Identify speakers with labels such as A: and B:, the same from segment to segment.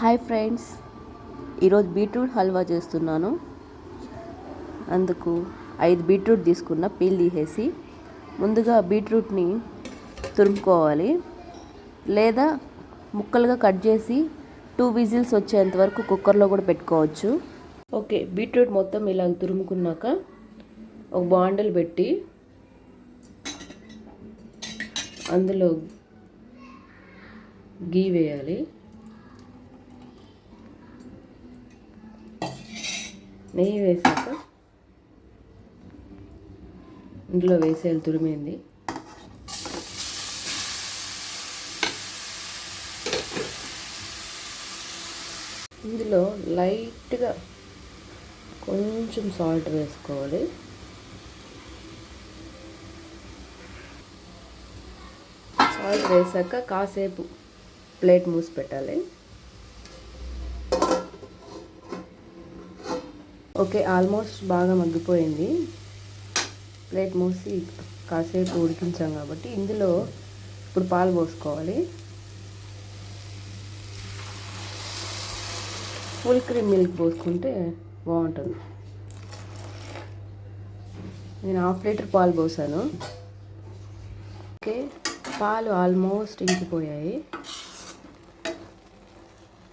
A: Hi friends, ఈరోజు beetroot halwa చేస్తున్నాను. అందుకు 5 బీట్రూట్ తీసుకున్న, పీల్ తీసేసి ముందుగా బీట్రూట్ని తురుముకోవాలి, లేదా ముక్కలుగా కట్ చేసి 2 విజిల్స్ వచ్చేంత వరకు కుక్కర్లో కూడా పెట్టుకోవచ్చు. ఓకే, బీట్రూట్ మొత్తం ఇలా తురుముకున్నాక ఒక బాండిల్ పెట్టి అందులో గీ వేయాలి. నెయ్యి వేసాక ఇందులో వేసేయాలి తురిమింది. ఇందులో లైట్గా కొంచెం సాల్ట్ వేసుకోవాలి. సాల్ట్ వేసాక కాసేపు ప్లేట్ మూసి పెట్టాలి. ఓకే, ఆల్మోస్ట్ బాగా మగ్గిపోయింది. ప్లేట్ మూసి కాసేపు ఉడికించాం కాబట్టి ఇందులో ఇప్పుడు పాలు పోసుకోవాలి. ఫుల్ క్రీమ్ మిల్క్ పోసుకుంటే బాగుంటుంది. నేను 1/2 లీటర్ పాలు పోసాను. ఓకే, పాలు ఆల్మోస్ట్ ఇంకిపోయాయి.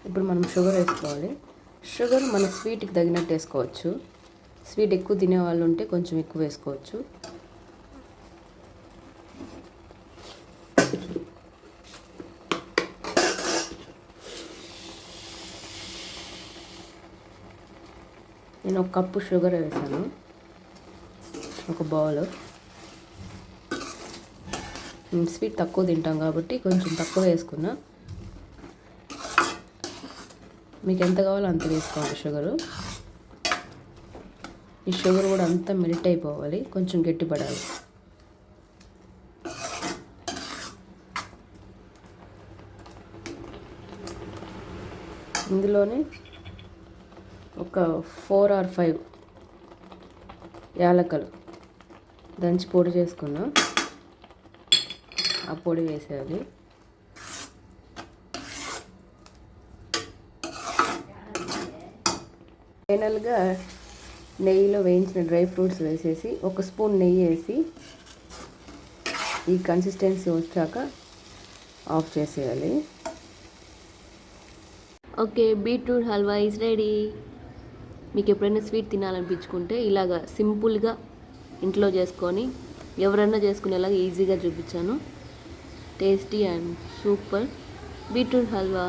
A: ఇప్పుడు మనం షుగర్ వేసుకోవాలి. షుగర్ మన స్వీట్కి తగినట్టు వేసుకోవచ్చు. స్వీట్ ఎక్కువ తినేవాళ్ళు ఉంటే కొంచెం ఎక్కువ వేసుకోవచ్చు. నేను 1 కప్పు షుగర్ వేసాను, ఒక బౌల్. స్వీట్ తక్కువ తింటాం కాబట్టి కొంచెం తక్కువ వేసుకున్నా. మీకు ఎంత కావాలో అంత వేసుకోవాలి షుగరు. ఈ షుగర్ కూడా అంతా మెల్ట్ అయిపోవాలి, కొంచెం గట్టిపడాలి. ఇందులోనే ఒక 4 or 5 యాలకులు దంచి పొడి చేసుకున్నా, ఆ పొడి వేసేయాలి. ఫైనల్గా నెయ్యిలో వేయించిన డ్రై ఫ్రూట్స్ వేసేసి 1 స్పూన్ నెయ్యి వేసి ఈ కన్సిస్టెన్సీ వచ్చాక ఆఫ్ చేసేయాలి. Okay, beetroot halwa is ready. మీకు ఎప్పుడైనా స్వీట్ తినాలనిపించుకుంటే ఇలాగా సింపుల్గా ఇంట్లో చేసుకొని ఎవరైనా చేసుకునేలాగా ఈజీగా చూపించాను. Tasty and super beetroot halwa.